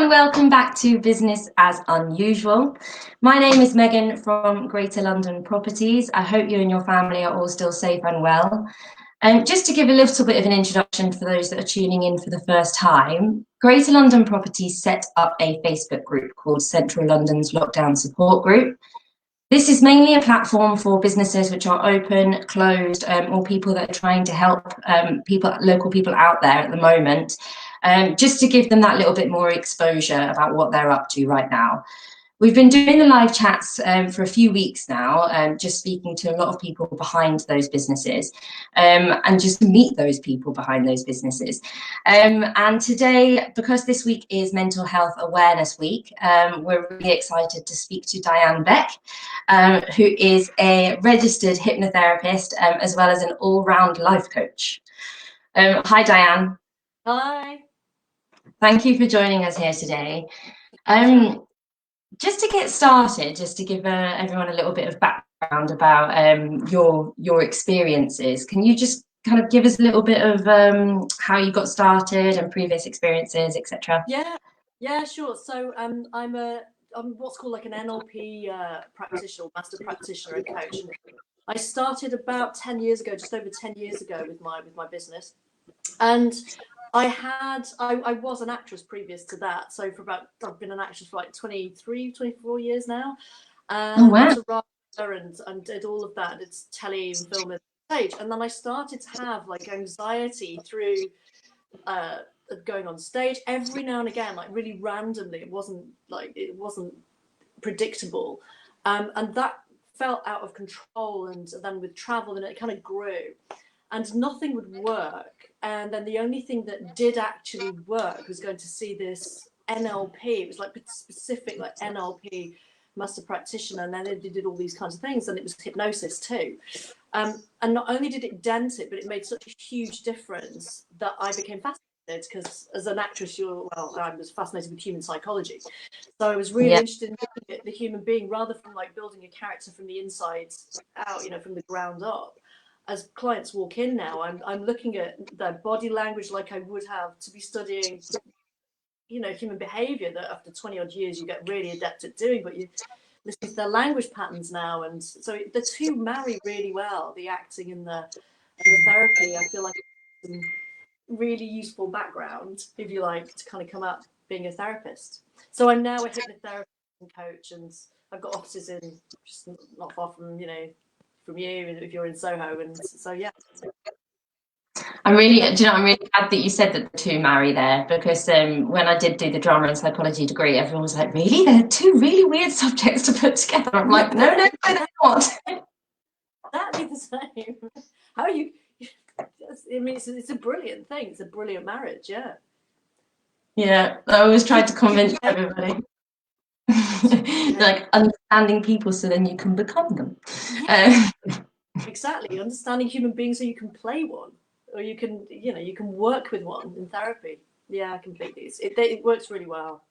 and welcome back to Business as Unusual. My name is Megan from Greater London Properties. I hope you and your family are all still safe and well. Just to give a little bit of an introduction for those that are tuning in for the first time, Greater London Properties set up a Facebook group called Central London's Lockdown Support Group. This is mainly a platform for businesses which are open, closed, or people that are trying to help local people out there at the moment, just to give them that little bit more exposure about what they're up to right now. We've been doing the live chats for a few weeks now, just speaking to a lot of people behind those businesses, and just meet those people behind those businesses. And today, because this week is Mental Health Awareness Week, we're really excited to speak to Diane Beck, who is a registered hypnotherapist, as well as an all-round life coach. Hi, Diane. Hi. Thank you for joining us here today. Just to get started, just to give everyone a little bit of background about your experiences, can you just kind of give us a little bit of how you got started and previous experiences, etc.? Yeah, sure. So I'm what's called like an NLP practitioner, master practitioner and coach. And I started about 10 years ago, just over 10 years ago with my business. And I was an actress previous to that. So I've been an actress for like 23, 24 years now. Oh, wow. Was a writer and did all of that. It's telly and film and stage. And then I started to have like anxiety through going on stage every now and again, like really randomly. It wasn't predictable. And that felt out of control. And then with travel, and it kind of grew. And nothing would work. And then the only thing that did actually work was going to see this NLP. It was like specific, like NLP master practitioner. And then they did all these kinds of things. And it was hypnosis too. And not only did it dent it, but it made such a huge difference that I became fascinated, because as an actress, I was fascinated with human psychology. So I was really interested in looking at the human being rather from like building a character from the inside out, from the ground up. As clients walk in now, I'm looking at their body language like I would have to be studying, human behavior that after 20 odd years you get really adept at doing, but you listen to their language patterns now. And so the two marry really well, the acting and the therapy. I feel like it's some really useful background, if you like, to kind of come out being a therapist. So I'm now a hypnotherapist and coach, and I've got offices in just not far from, from you, if you're in Soho. And so I'm really glad that you said that the two marry there, because when I did do the drama and psychology degree, everyone was like, really? They're two really weird subjects to put together. I'm like, no, they're not. Exactly the same. How you? I mean, it's a brilliant thing. It's a brilliant marriage. Yeah, I always tried to convince everybody. Like understanding people so then you can become them. Exactly, understanding human beings so you can play one, or you can work with one in therapy. Yeah, completely. It works really well.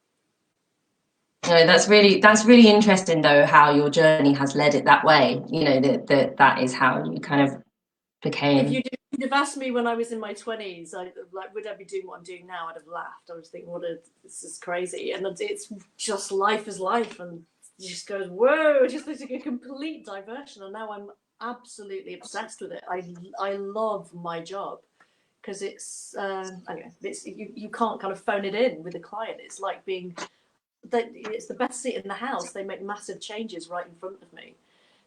No, that's really interesting though, how your journey has led it that way. That is how you kind of became. If you'd have asked me when I was in my 20s, would I be doing what I'm doing now? I'd have laughed. I was thinking, this is crazy. And it's just life is life, and it just goes, whoa, just like a complete diversion. And now I'm absolutely obsessed with it. I love my job, because it's you can't kind of phone it in with a client. It's like it's the best seat in the house. They make massive changes right in front of me,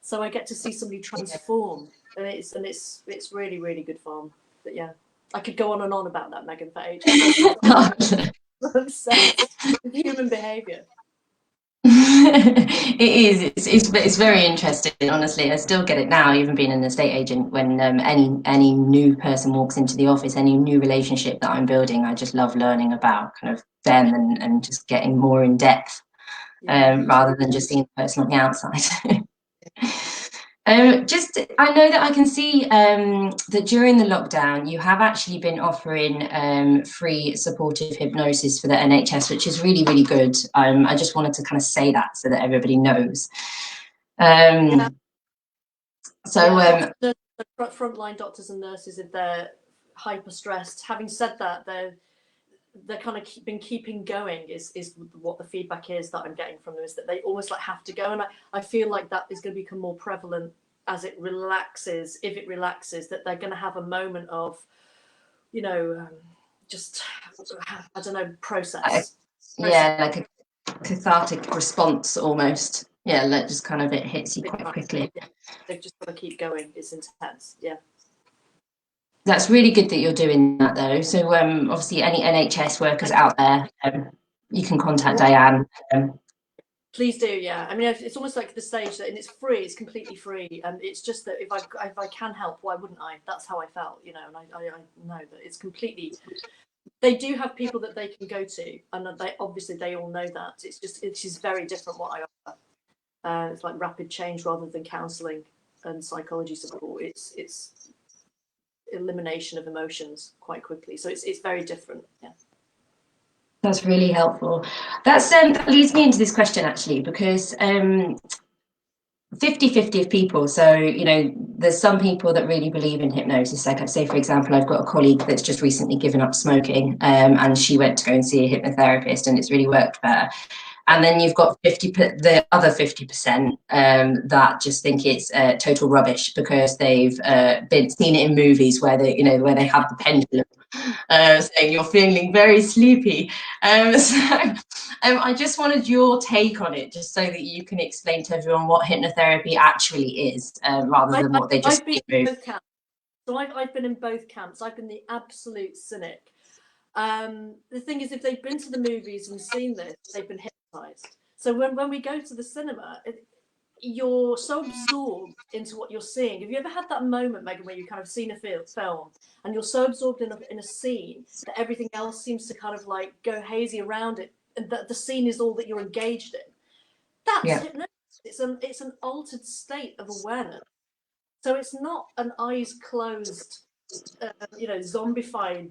so I get to see somebody transform, and it's really, really good fun. But yeah, I could go on and on about that, Megan, for ages. I'm obsessed with human behaviour. It is. It's very interesting. Honestly, I still get it now, even being an estate agent. When any new person walks into the office, any new relationship that I'm building, I just love learning about kind of them and just getting more in depth, rather than just seeing the person on the outside. I know that I can see that during the lockdown you have actually been offering free supportive hypnosis for the NHS, which is really, really good. I just wanted to kind of say that so that everybody knows. The frontline doctors and nurses, if they're hyper stressed. Having said that, they're kind of been keeping going is what the feedback is that I'm getting from them, is that they almost like have to go. And I feel like that is going to become more prevalent as it relaxes. If it relaxes, that they're going to have a moment of, you know, just, I don't know, process. Yeah, like a cathartic response almost. Yeah, like just kind of it hits you quite quickly. Yeah. They've just got to keep going. It's intense. Yeah. That's really good that you're doing that, though. So obviously any NHS workers out there, you can contact Diane. Please do, yeah. I mean, it's almost like the stage that, and it's free, it's completely free, and it's just that if I can help, why wouldn't I? That's how I felt, you know. And I know that it's completely. They do have people that they can go to, and they obviously they all know that. It's just is very different what I offer. It's like rapid change rather than counselling and psychology support. It's elimination of emotions quite quickly, so it's very different. Yeah. That's really helpful. That leads me into this question, actually, because 50-50 of people. So, you know, there's some people that really believe in hypnosis. Like, say, for example, I've got a colleague that's just recently given up smoking, and she went to go and see a hypnotherapist, and it's really worked for her. And then you've got the other 50% that just think it's total rubbish because they've seen it in movies where they, you know, where they have the pendulum saying you're feeling very sleepy. I just wanted your take on it, just so that you can explain to everyone what hypnotherapy actually is, rather than what they just think. So I've been in both camps. I've been the absolute cynic. The thing is, if they've been to the movies and seen this, they've been hypnotized. So when we go to the cinema, you're so absorbed into what you're seeing. Have you ever had that moment, Megan, where you've kind of seen a film and you're so absorbed in a scene that everything else seems to kind of like go hazy around it, and that the scene is all that you're engaged in? That's hypnosis. It's an altered state of awareness. So it's not an eyes closed, zombified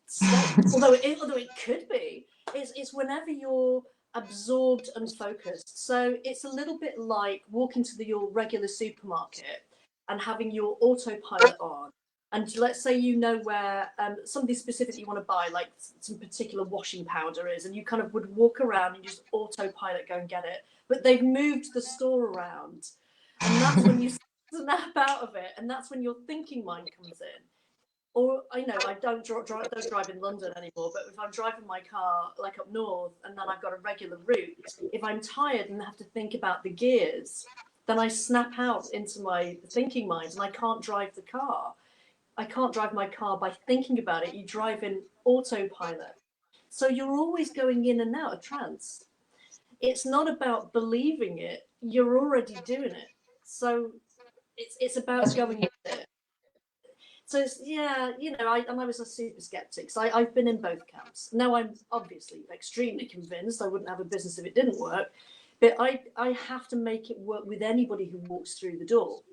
state. although it could be. It's whenever you're absorbed and focused. So it's a little bit like walking to your regular supermarket and having your autopilot on. And let's say you know where something specific you want to buy, like some particular washing powder is, and you kind of would walk around and just autopilot go and get it. But they've moved the store around, and that's when you snap out of it, and that's when your thinking mind comes in. Or I don't drive in London anymore, but if I'm driving my car like up north and then I've got a regular route, if I'm tired and have to think about the gears, then I snap out into my thinking mind and I can't drive the car. I can't drive my car by thinking about it. You drive in autopilot. So you're always going in and out of trance. It's not about believing it. You're already doing it. So it's about going with it. So I was a super skeptic. So I've been in both camps. Now I'm obviously extremely convinced. I wouldn't have a business if it didn't work. But I have to make it work with anybody who walks through the door.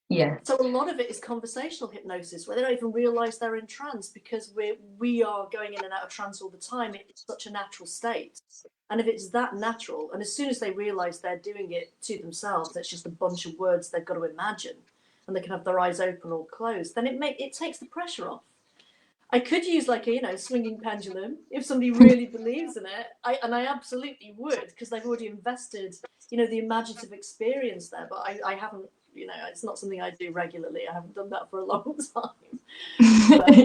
Yeah. So a lot of it is conversational hypnosis, where they don't even realise they're in trance, because we are going in and out of trance all the time. It's such a natural state. And if it's that natural, and as soon as they realise they're doing it to themselves, it's just a bunch of words they've got to imagine, and they can have their eyes open or closed, then it takes the pressure off. I could use like a swinging pendulum if somebody really believes in it. I absolutely would, because they've already invested the imaginative experience there. But I haven't, it's not something I do regularly. I haven't done that for a long time. But,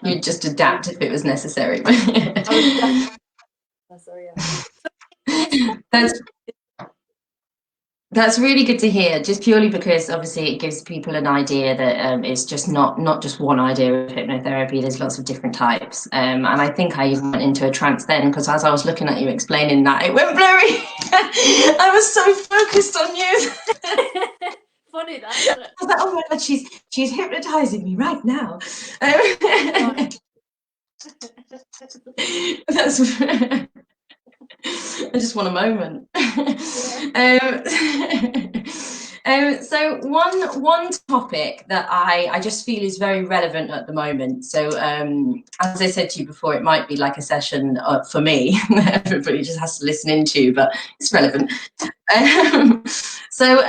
you'd just adapt if it was necessary. That's really good to hear, just purely because obviously it gives people an idea that it's just not just one idea of hypnotherapy. There's lots of different types, and I think I even went into a trance then, because as I was looking at you explaining that, it went blurry. I was so focused on you. Funny that, isn't it? I was like, oh my God, she's hypnotizing me right now. That's. I just want a moment. So one topic that I just feel is very relevant at the moment. So as I said to you before, it might be like a session for me. Everybody just has to listen into, but it's relevant. So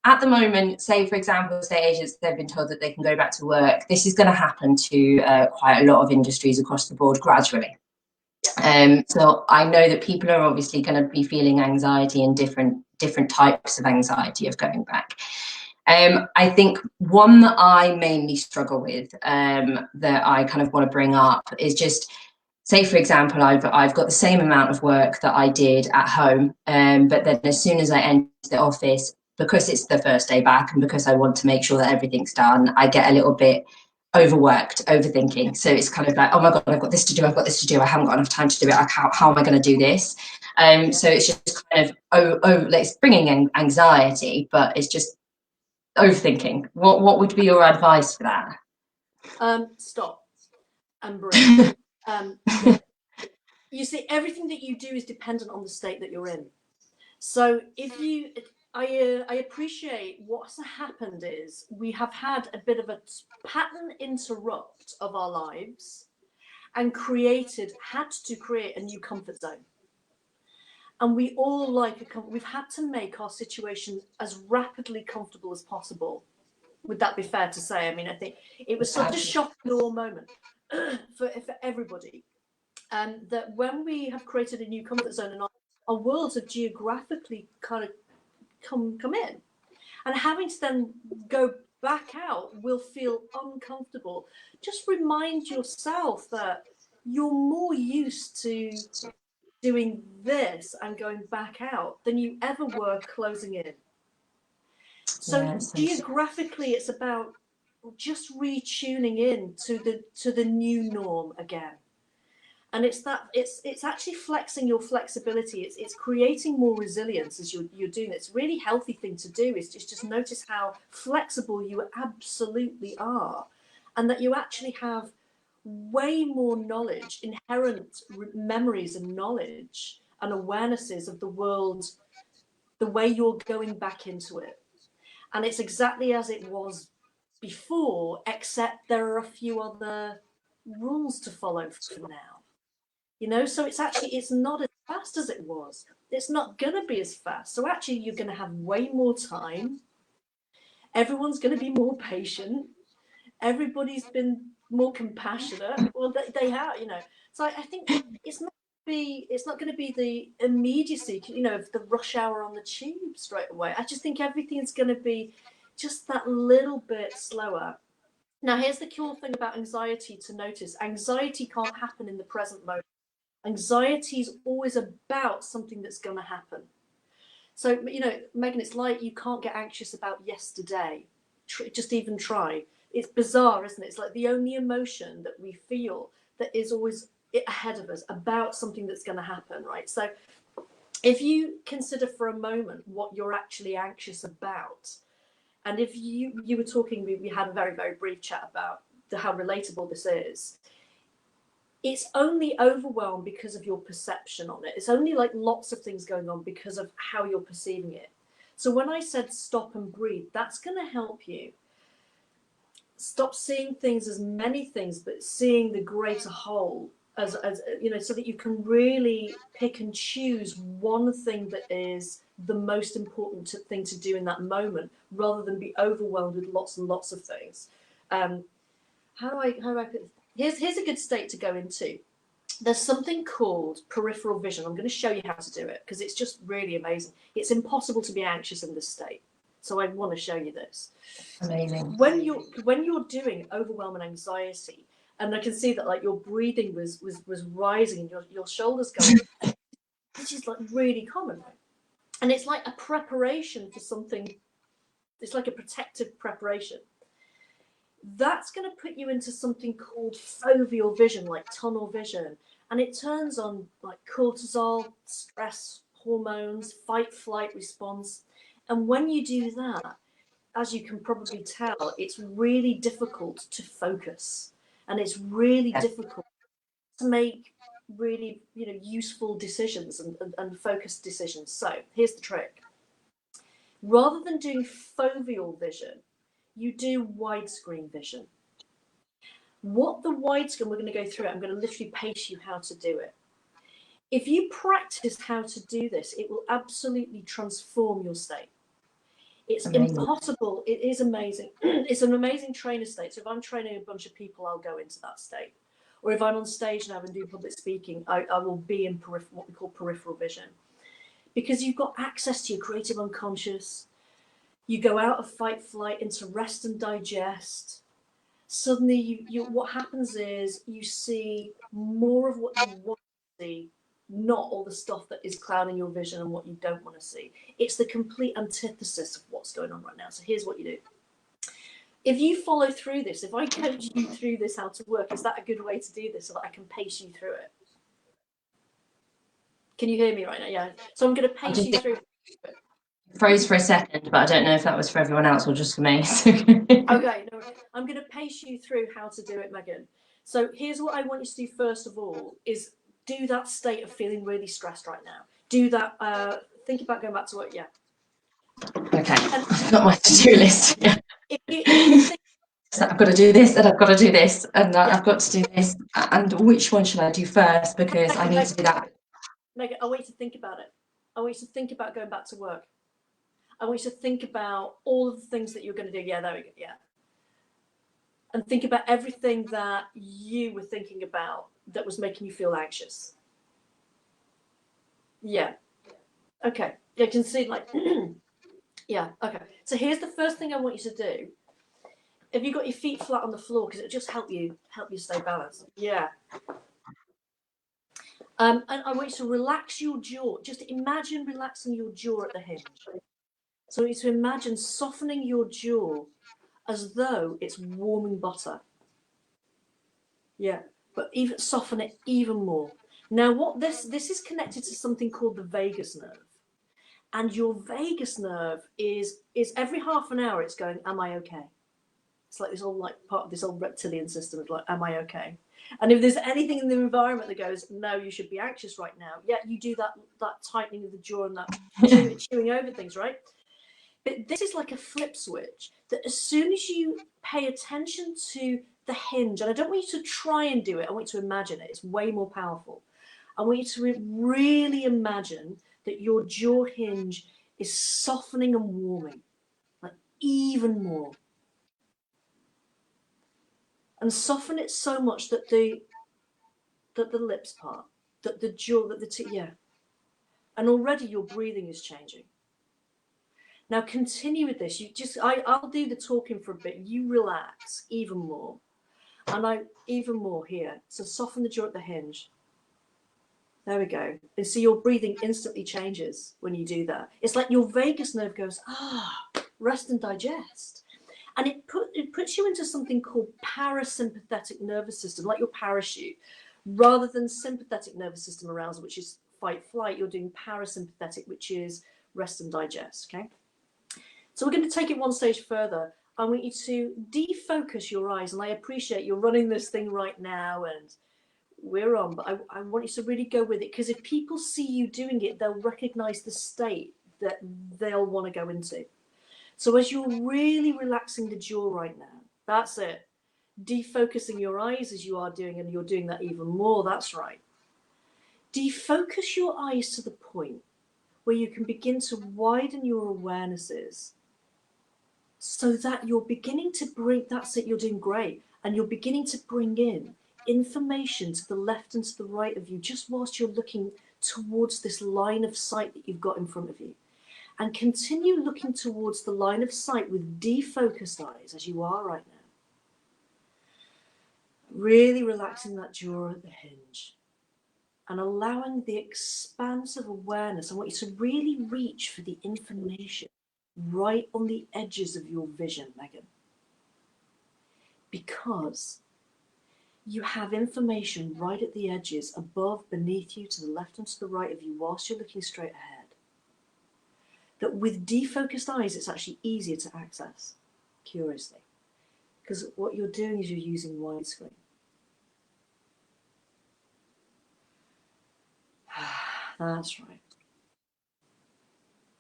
at the moment, say for example, estate agents, they've been told that they can go back to work. This is going to happen to quite a lot of industries across the board gradually. So I know that people are obviously going to be feeling anxiety and different types of anxiety of going back. I think one that I mainly struggle with, that I kind of want to bring up, is just, say for example, I've got the same amount of work that I did at home, but then as soon as I enter the office, because it's the first day back and because I want to make sure that everything's done, I get a little bit overworked, overthinking. So it's kind of like, oh my God, I've got this to do, I haven't got enough time to do it. How am I going to do this? So it's just kind of, it's bringing anxiety, but it's just overthinking. What would be your advice for that? Stop and breathe. You see, everything that you do is dependent on the state that you're in. So if you, I appreciate what's happened is we have had a bit of a pattern interrupt of our lives and had to create a new comfort zone. And we all we've had to make our situation as rapidly comfortable as possible. Would that be fair to say? I mean, I think it was such a shocking moment for everybody. That when we have created a new comfort zone and our worlds have geographically kind of come in, and having to then go back out will feel uncomfortable. Just remind yourself that you're more used to doing this and going back out than you ever were closing in. So geographically, it's about just retuning in to the new norm again. And it's actually flexing your flexibility. It's creating more resilience as you're doing it. It's a really healthy thing to do, is just notice how flexible you absolutely are, and that you actually have way more knowledge, inherent memories and knowledge and awarenesses of the world, the way you're going back into it. And it's exactly as it was before, except there are a few other rules to follow for now. You know, so it's not as fast as it was. It's not going to be as fast. So actually, you're going to have way more time. Everyone's going to be more patient. Everybody's been more compassionate. Well, they have, you know. So I think it's not going to be the immediacy, you know, of the rush hour on the tube straight away. I just think everything's going to be just that little bit slower. Now, here's the cool thing about anxiety to notice. Anxiety can't happen in the present moment. Anxiety is always about something that's going to happen. So, you know, Megan, it's like you can't get anxious about yesterday. Just even try. It's bizarre, isn't it? It's like the only emotion that we feel that is always ahead of us about something that's going to happen, right? So if you consider for a moment what you're actually anxious about, and if you were talking, we had a very, very brief chat about how relatable this is. It's only overwhelmed because of your perception on it. It's only like lots of things going on because of how you're perceiving it. So when I said stop and breathe, that's going to help you stop seeing things as many things, but seeing the greater whole as you know, so that you can really pick and choose one thing that is the most important thing to do in that moment, rather than be overwhelmed with lots and lots of things. How do I put this? Here's a good state to go into. There's something called peripheral vision. I'm going to show you how to do it because it's just really amazing. It's impossible to be anxious in this state. So I want to show you this. Amazing. When you're doing overwhelm and anxiety, and I can see that like your breathing was rising and your shoulders going, which is like really common. And it's like a preparation for something. It's like a protective preparation. That's going to put you into something called foveal vision, like tunnel vision. And it turns on like cortisol, stress hormones, fight flight response. And when you do that, as you can probably tell, it's really difficult to focus, and it's really difficult to make really, you know, useful decisions and focused decisions. So here's the trick. Rather than doing foveal vision, you do widescreen vision. What the widescreen, we're going to go through it. I'm going to literally pace you how to do it. If you practice how to do this, it will absolutely transform your state. It's amazing. Impossible. It is amazing. It's an amazing trainer state. So if I'm training a bunch of people, I'll go into that state. Or if I'm on stage now and do public speaking, I will be in what we call peripheral vision. Because you've got access to your creative unconscious. You go out of fight, flight into rest and digest. Suddenly, what happens is you see more of what you want to see, not all the stuff that is clouding your vision and what you don't want to see. It's the complete antithesis of what's going on right now. So here's what you do. If you follow through this, if I coach you through this, how to work, is that a good way to do this so that I can pace you through it? Can you hear me right now? Yeah. So I'm going to pace you through. Froze for a second, but I don't know if that was for everyone else or just for me. Okay, no, I'm going to pace you through how to do it, Megan. So here's what I want you to do first of all, is do that state of feeling really stressed right now. Do that, think about going back to work, yeah. Okay, I've got my to-do list. Yeah. If you think, so I've got to do this, and I've got to do this, and yeah. I've got to do this, and which one should I do first? Because I need to do that. Megan, I want you to think about it. I want you to think about going back to work. I want you to think about all of the things that you're going to do. Yeah, there we go. Yeah. And think about everything that you were thinking about that was making you feel anxious. Yeah. Okay. You can see like, yeah. Okay. So here's the first thing I want you to do. Have you got your feet flat on the floor? Because it'll just help you stay balanced. Yeah. And I want you to relax your jaw. Just imagine relaxing your jaw at the hinge. So I want you to imagine softening your jaw as though it's warming butter. Yeah, but even soften it even more. Now, what this is connected to something called the vagus nerve, and your vagus nerve is every half an hour it's going, "Am I okay?" It's like this all like part of this old reptilian system of like, "Am I okay?" And if there's anything in the environment that goes, "No, you should be anxious right now," yeah, you do that tightening of the jaw and that chewing over things, right? But this is like a flip switch that as soon as you pay attention to the hinge, and I don't want you to try and do it, I want you to imagine it. It's way more powerful. I want you to really imagine that your jaw hinge is softening and warming, like even more. And soften it so much that the lips part, that the jaw, that the teeth, yeah. And already your breathing is changing. Now continue with this. You just, I'll do the talking for a bit. You relax even more, and even more here. So soften the jaw at the hinge. There we go. And see your breathing instantly changes when you do that. It's like your vagus nerve goes, rest and digest, and it puts you into something called parasympathetic nervous system, like your parachute, rather than sympathetic nervous system arousal, which is fight flight. You're doing parasympathetic, which is rest and digest. Okay. So we're going to take it one stage further. I want you to defocus your eyes, and I appreciate you're running this thing right now and we're on, but I want you to really go with it, because if people see you doing it, they'll recognize the state that they'll want to go into. So as you're really relaxing the jaw right now, that's it. Defocusing your eyes as you are doing, and you're doing that even more, that's right. Defocus your eyes to the point where you can begin to widen your awarenesses, so that you're beginning to bring, that's it, you're doing great, and you're beginning to bring in information to the left and to the right of you, just whilst you're looking towards this line of sight that you've got in front of you. And continue looking towards the line of sight with defocused eyes, as you are right now. Really relaxing that jaw at the hinge and allowing the expansive awareness. I want you to really reach for the information right on the edges of your vision, Megan, because you have information right at the edges, above, beneath you, to the left and to the right of you, whilst you're looking straight ahead, that with defocused eyes it's actually easier to access, curiously, because what you're doing is you're using widescreen. That's right.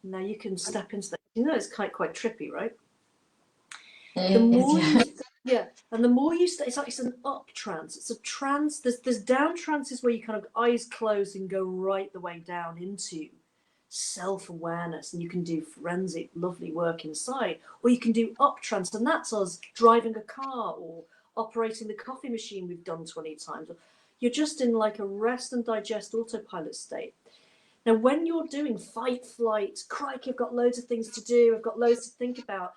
Now you can step into that. You know, it's quite trippy, right? The more and the more you stay, it's an up trance. It's a trance. There's down trances where you kind of eyes close and go right the way down into self-awareness, and you can do forensic, lovely work inside, or you can do up trance, and that's us driving a car or operating the coffee machine we've done 20 times. You're just in like a rest and digest autopilot state. Now, when you're doing fight, flight, crikey, I've got loads of things to do, I've got loads to think about,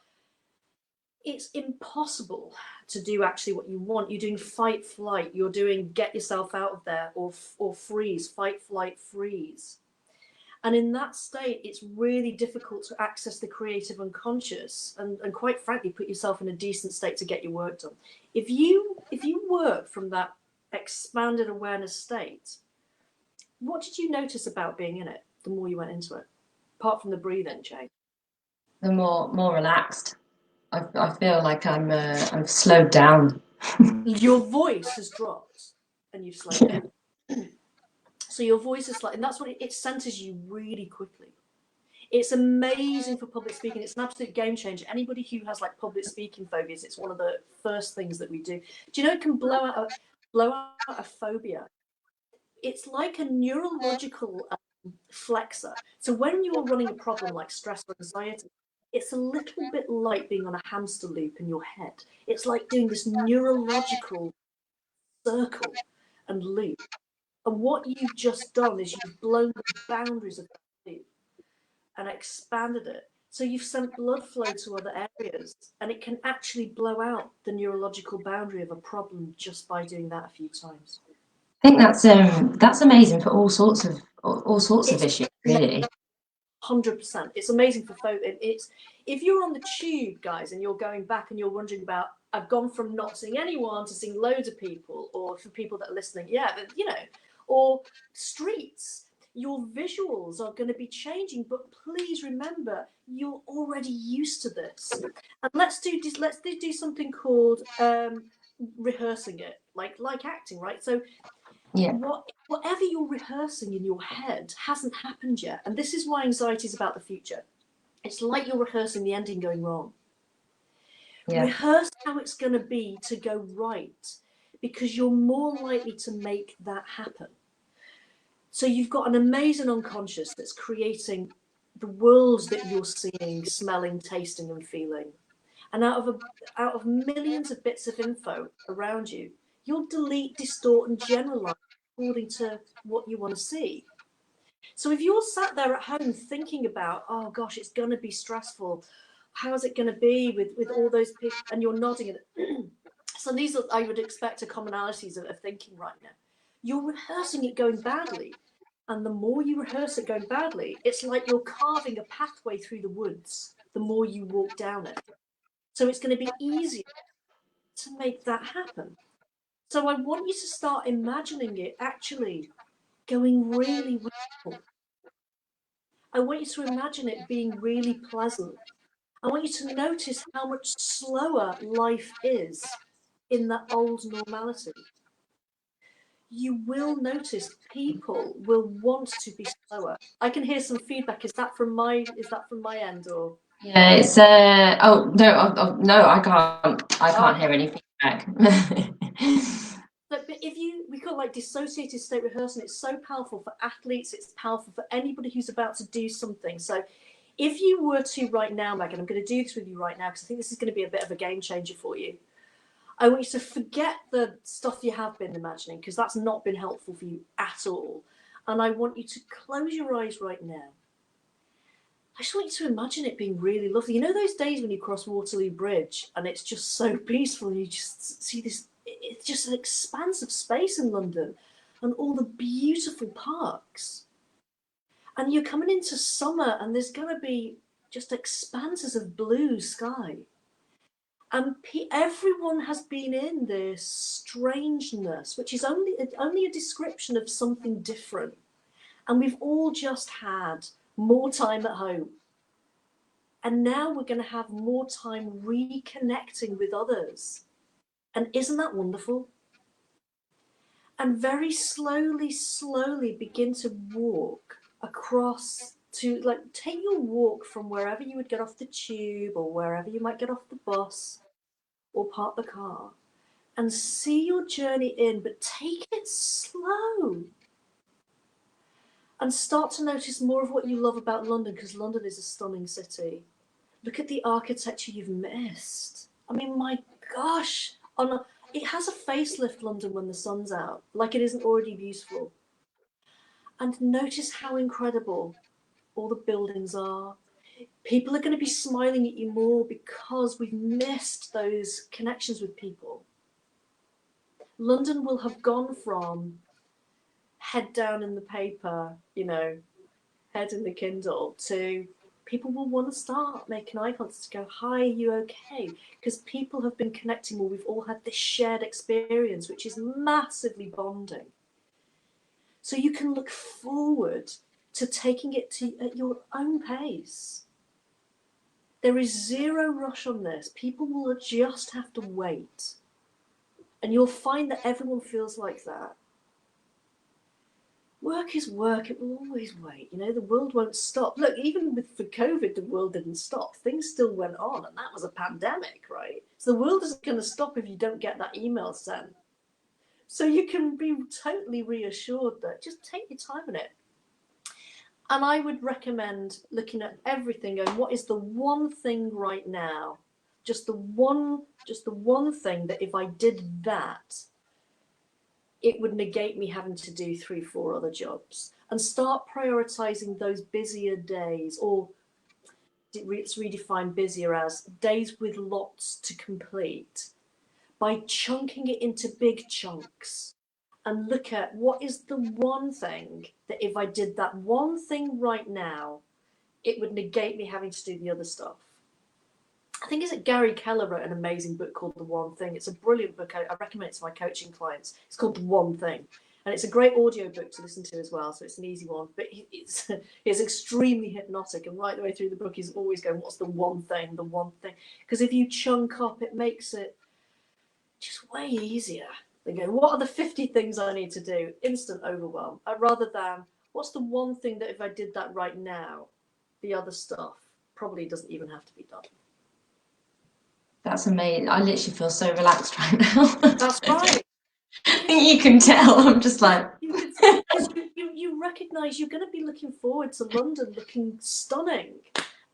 it's impossible to do actually what you want. You're doing fight, flight, you're doing get yourself out of there, or freeze, fight, flight, freeze. And in that state, it's really difficult to access the creative unconscious and quite frankly, put yourself in a decent state to get your work done. If you work from that expanded awareness state, what did you notice about being in it the more you went into it? Apart from the breathing, Jane. The more relaxed. I feel like I'm slowed down. Your voice has dropped and you've slowed down. So your voice is like, and that's what it centers you really quickly. It's amazing for public speaking. It's an absolute game changer. Anybody who has like public speaking phobias, it's one of the first things that we do. Do you know it can blow out a phobia? It's like a neurological flexor. So when you're running a problem like stress or anxiety, it's a little bit like being on a hamster loop in your head. It's like doing this neurological circle and loop. And what you've just done is you've blown the boundaries of that loop and expanded it. So you've sent blood flow to other areas, and it can actually blow out the neurological boundary of a problem just by doing that a few times. I think that's amazing for all sorts of issues, really. 100%. It's amazing for folk. It's if you're on the tube, guys, and you're going back and you're wondering about, I've gone from not seeing anyone to seeing loads of people, or for people that are listening, or streets, your visuals are going to be changing. But please remember, you're already used to this. And let's do something called rehearsing it, like acting, right? So yeah, whatever you're rehearsing in your head hasn't happened yet. And this is why anxiety is about the future. It's like you're rehearsing the ending going wrong. Yeah. Rehearse how it's going to be to go right, because you're more likely to make that happen. So you've got an amazing unconscious that's creating the worlds that you're seeing, smelling, tasting, and feeling. And out of millions of bits of info around you, you'll delete, distort, and generalize according to what you want to see. So if you're sat there at home thinking about, oh gosh, it's going to be stressful, how's it going to be with all those people, and you're nodding at it. So these are, I would expect, are commonalities of thinking right now. You're rehearsing it going badly. And the more you rehearse it going badly, it's like you're carving a pathway through the woods the more you walk down it. So it's going to be easier to make that happen. So I want you to start imagining it actually going really well. I want you to imagine it being really pleasant. I want you to notice how much slower life is in that old normality. You will notice people will want to be slower. I can hear some feedback. Is that from my end, or? Yeah, it's oh no, no, I can't hear any feedback. But we call it like dissociated state rehearsal. It's so powerful for athletes. It's powerful for anybody who's about to do something. So if you were to right now, Megan, I'm going to do this with you right now because I think this is going to be a bit of a game changer for you. I want you to forget the stuff you have been imagining, because that's not been helpful for you at all. And I want you to close your eyes right now. I just want you to imagine it being really lovely. You know those days when you cross Waterloo Bridge and it's just so peaceful, you just see this, it's just an expanse of space in London and all the beautiful parks. And you're coming into summer and there's going to be just expanses of blue sky. And everyone has been in this strangeness, which is only a description of something different. And we've all just had more time at home. And now we're going to have more time reconnecting with others. And isn't that wonderful? And very slowly, slowly begin to walk across to, like, take your walk from wherever you would get off the tube or wherever you might get off the bus or park the car, and see your journey in, but take it slow. And start to notice more of what you love about London, because London is a stunning city. Look at the architecture you've missed. I mean, my gosh, it has a facelift, London, when the sun's out, like it isn't already beautiful. And notice how incredible all the buildings are. People are going to be smiling at you more because we've missed those connections with people. London will have gone from head down in the paper, you know, head in the Kindle, to people will want to start making eye contact to go, hi, are you okay? Because people have been connecting more. We've all had this shared experience, which is massively bonding. So you can look forward to taking it to at your own pace. There is zero rush on this. People will just have to wait. And you'll find that everyone feels like that. Work is work. It will always wait. You know, the world won't stop. Look, even for COVID, the world didn't stop. Things still went on, and that was a pandemic, right? So the world isn't going to stop if you don't get that email sent. So you can be totally reassured that just take your time on it. And I would recommend looking at everything, going, what is the one thing right now? Just the one thing that if I did that, it would negate me having to do 3-4 other jobs. And start prioritizing those busier days, or it's redefined busier as days with lots to complete, by chunking it into big chunks. And look at what is the one thing that if I did that one thing right now, it would negate me having to do the other stuff. I think it's Gary Keller wrote an amazing book called The One Thing. It's a brilliant book. I recommend it to my coaching clients. It's called The One Thing. And it's a great audio book to listen to as well. So it's an easy one, but it's extremely hypnotic. And right the way through the book, he's always going, what's the one thing, the one thing? Because if you chunk up, it makes it just way easier. They go, what are the 50 things I need to do? Instant overwhelm. Rather than, what's the one thing that if I did that right now, the other stuff probably doesn't even have to be done. That's amazing. I literally feel so relaxed right now. That's right. I think you can tell. I'm just like... You recognise you're going to be looking forward to London looking stunning,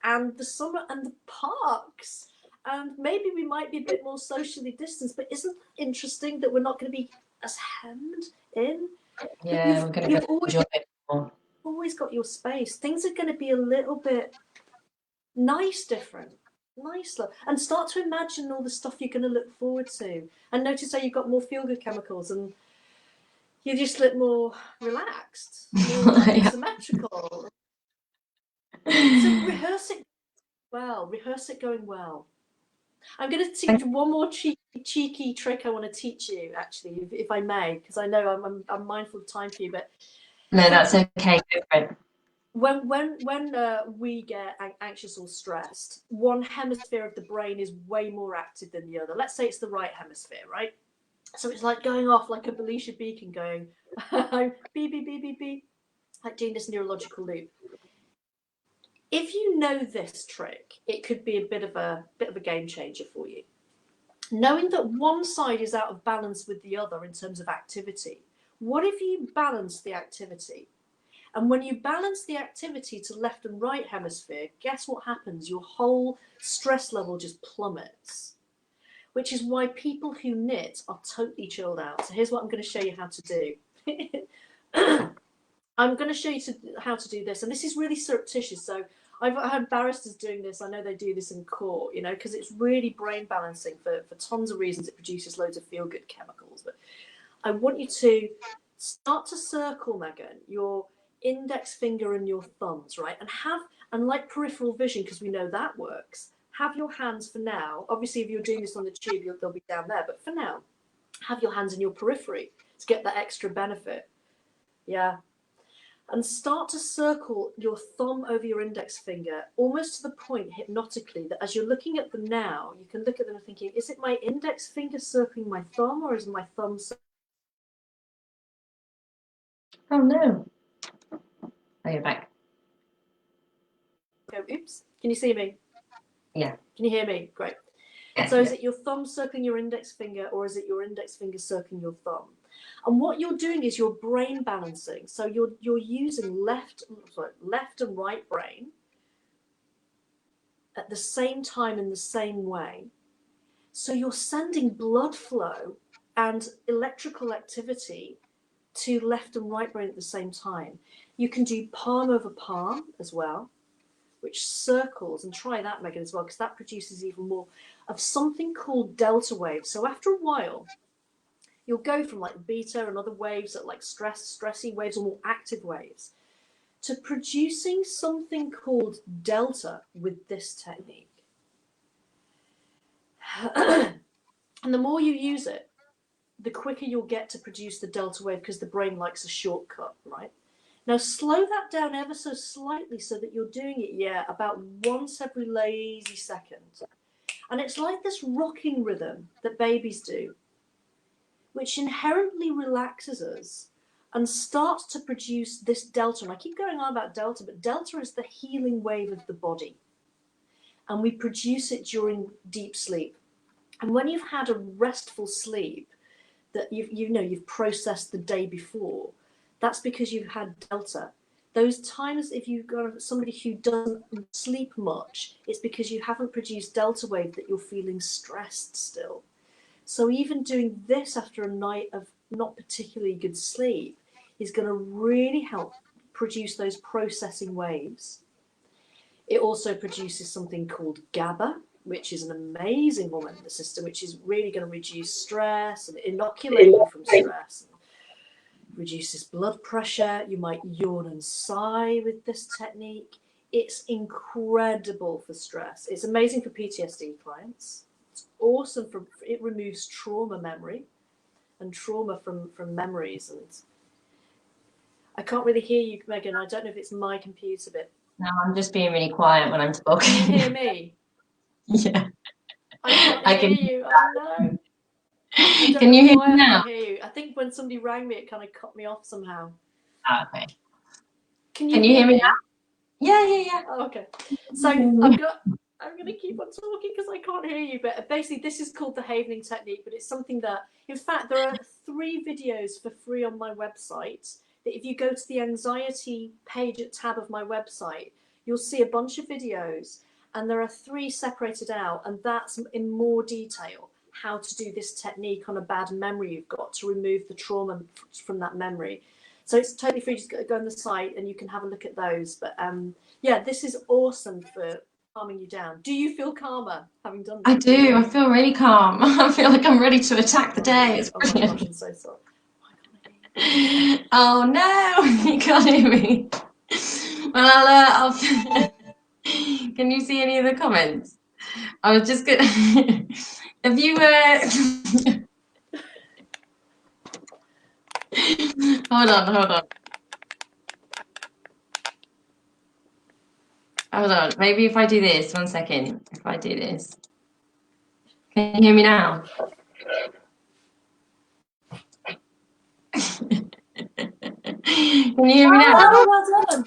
and the summer and the parks. And maybe we might be a bit more socially distanced, but isn't it interesting that we're not going to be as hemmed in? Yeah, we're going to enjoy it more. Always got your space. Things are going to be a little bit different, nicer, and start to imagine all the stuff you're going to look forward to. And notice how you've got more feel-good chemicals, and you just look more relaxed, more symmetrical. So rehearse it well. Rehearse it going well. I'm going to teach you one more cheeky trick I want to teach you, actually, if I may, because I know I'm mindful of time for you. But no, that's okay. Go for it. When we get anxious or stressed, one hemisphere of the brain is way more active than the other. Let's say it's the right hemisphere, right? So it's like going off like a Belisha beacon, going beep, beep, beep, beep, beep, like doing this neurological loop. If you know this trick, it could be a bit of a game changer for you. Knowing that one side is out of balance with the other in terms of activity. What if you balance the activity? And when you balance the activity to left and right hemisphere, guess what happens? Your whole stress level just plummets. Which is why people who knit are totally chilled out. So here's what I'm going to show you how to do. I'm going to show you how to do this. And this is really surreptitious. So I've had barristers doing this. I know they do this in court, you know, because it's really brain balancing for tons of reasons. It produces loads of feel-good chemicals. But I want you to start to circle, Megan, your index finger and your thumbs, right? And like peripheral vision, because we know that works, have your hands for now. Obviously, if you're doing this on the tube, they'll be down there. But for now, have your hands in your periphery to get that extra benefit. Yeah. And start to circle your thumb over your index finger, almost to the point hypnotically that as you're looking at them now, you can look at them and thinking, is it my index finger circling my thumb, or is it my thumb circling? Oh no. Oh, you're back. Go, oops. Can you see me? Yeah. Can you hear me? Great. Yeah, so is it your thumb circling your index finger, or is it your index finger circling your thumb? And what you're doing is you're brain balancing. So you're using left and right brain at the same time in the same way. So you're sending blood flow and electrical activity to left and right brain at the same time. You can do palm over palm as well, which circles, and try that, Megan, as well, because that produces even more of something called delta waves. So after a while, you'll go from like beta and other waves that like stressy waves or more active waves to producing something called delta with this technique. And the more you use it, the quicker you'll get to produce the delta wave, because the brain likes a shortcut, right? Now slow that down ever so slightly so that you're doing it, about once every lazy second. And it's like this rocking rhythm that babies do, which inherently relaxes us and starts to produce this delta. And I keep going on about delta, but delta is the healing wave of the body. And we produce it during deep sleep. And when you've had a restful sleep that you've processed the day before, that's because you've had delta. Those times, if you've got somebody who doesn't sleep much, it's because you haven't produced delta wave, that you're feeling stressed still. So even doing this after a night of not particularly good sleep is going to really help produce those processing waves. It also produces something called GABA, which is an amazing hormone in the system, which is really going to reduce stress and inoculate you from stress. Reduces blood pressure. You might yawn and sigh with this technique. It's incredible for stress. It's amazing for PTSD clients. It's awesome for, it removes trauma memory and trauma from memories. And I can't really hear you, Megan. I don't know if it's my computer bit. No, I'm just being really quiet when I'm talking. Can you hear me? Yeah. I can't hear you. Oh no. Can you hear me now? I hear you. I think when somebody rang me, it kind of cut me off somehow. Oh, okay. Can you hear me now? Yeah. Oh, okay. So I'm going to keep on talking because I can't hear you. But basically, this is called the Havening technique. But it's something that, in fact, there are 3 videos for free on my website. That if you go to the anxiety page tab of my website, you'll see a bunch of videos, and there are 3 separated out, and that's in more detail how to do this technique on a bad memory you've got to remove the trauma from that memory. So it's totally free. Just go on the site and you can have a look at those. But yeah, this is awesome for calming you down. Do you feel calmer having done that? I do. I feel really calm. I feel like I'm ready to attack the day. It's my gosh, I'm so sorry. Oh no, you can't hear me. Well, I'll can you see any of the comments? I was just gonna. Have you? Hold on. Maybe if I do this, 1 second. If I do this, can you hear me now? Can you hear me now? Oh, well done.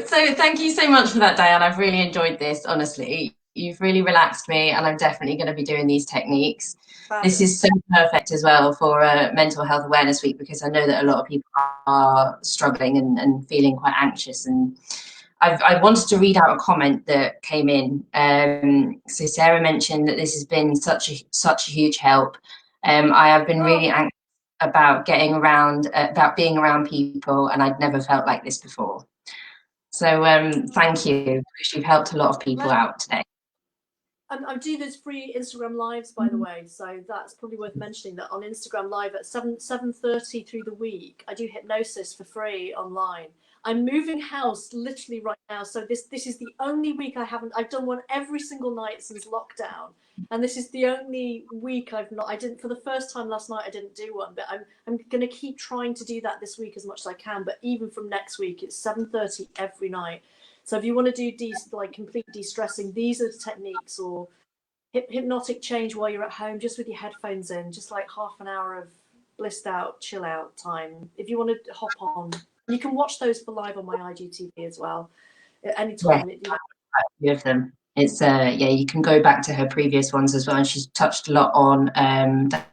So thank you so much for that, Diane. I've really enjoyed this, honestly. You've really relaxed me, and I'm definitely going to be doing these techniques. This is so perfect as well for Mental Health Awareness Week, because I know that a lot of people are struggling and feeling quite anxious. And I wanted to read out a comment that came in. So Sarah mentioned that this has been such a huge help. I have been really anxious about being around people, and I'd never felt like this before. So thank you, because you've helped a lot of people out today. I do those free Instagram lives, by the way, so that's probably worth mentioning, that on Instagram Live at 7:30 through the week, I do hypnosis for free online. I'm moving house literally right now, so this is the only week I've done one every single night since lockdown, and this is the only week I didn't, for the first time last night I didn't do one, but I'm going to keep trying to do that this week as much as I can. But even from next week, it's 7:30 every night. So if you want to do complete de-stressing, these are the techniques, or hypnotic change while you're at home, just with your headphones in, just like half an hour of blissed out, chill out time. If you want to hop on, you can watch those for live on my IGTV as well at any time. Yeah, of them. It's you can go back to her previous ones as well, and she's touched a lot on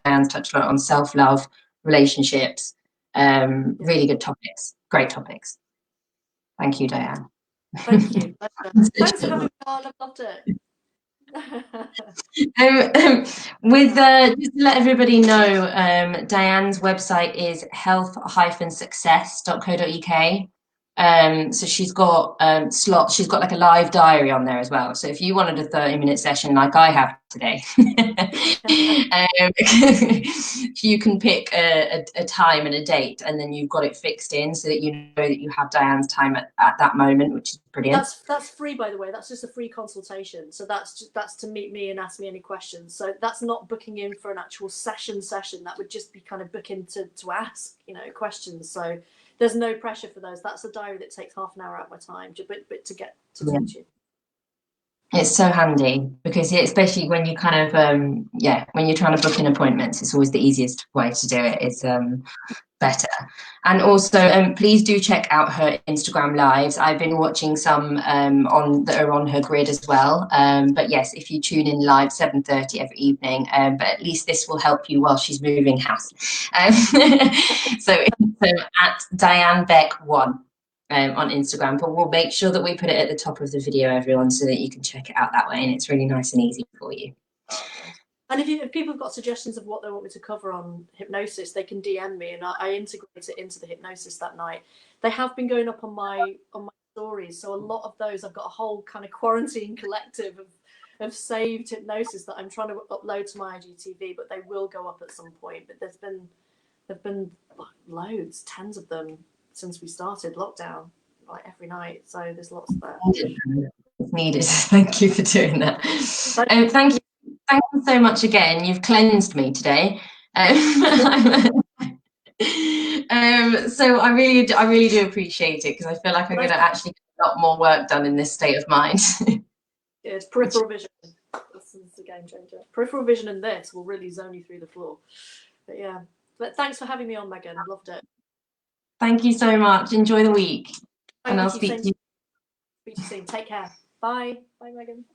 Diane's touched a lot on self-love, relationships, really good topics, great topics. Thank you, Diane. Thank you. Thanks for having me on. I've loved it. With just to let everybody know, Diane's website is health-success.co.uk. So she's got slots. She's got like a live diary on there as well. So if you wanted a 30-minute session like I have today, you can pick a time and a date, and then you've got it fixed in so that you know that you have Diane's time at that moment, which is brilliant. That's free, by the way. That's just a free consultation. So that's to meet me and ask me any questions. So that's not booking in for an actual session. That would just be kind of booking to ask, you know, questions. So there's no pressure for those. That's a diary that takes half an hour out of my time, but to get to talk to you. It's so handy because especially when you kind of when you're trying to book in appointments, it's always the easiest way to do it. It's better. And also please do check out her Instagram lives. I've been watching some that are on her grid as well, but yes, if you tune in live 7:30 every evening, but at least this will help you while she's moving house. So at Diane Beck 1 on Instagram, but we'll make sure that we put it at the top of the video, everyone, so that you can check it out that way, and it's really nice and easy for you. And if people have got suggestions of what they want me to cover on hypnosis, they can DM me, and I integrate it into the hypnosis that night. They have been going up on my stories, so a lot of those, I've got a whole kind of quarantine collective of saved hypnosis that I'm trying to upload to my IGTV, but they will go up at some point. But there've been loads, tens of them since we started lockdown, like every night. So there's lots there. It's needed. Thank you for doing that. Thank you so much again. You've cleansed me today. So I really do appreciate it, because I feel like I'm going to actually get a lot more work done in this state of mind. It's peripheral vision. This is a game changer. Peripheral vision and this will really zone you through the floor. But yeah, but thanks for having me on, Megan. Loved it. Thank you so much. Enjoy the week. And I'll speak to you. Speak to you soon. Take care. Bye. Bye, Megan.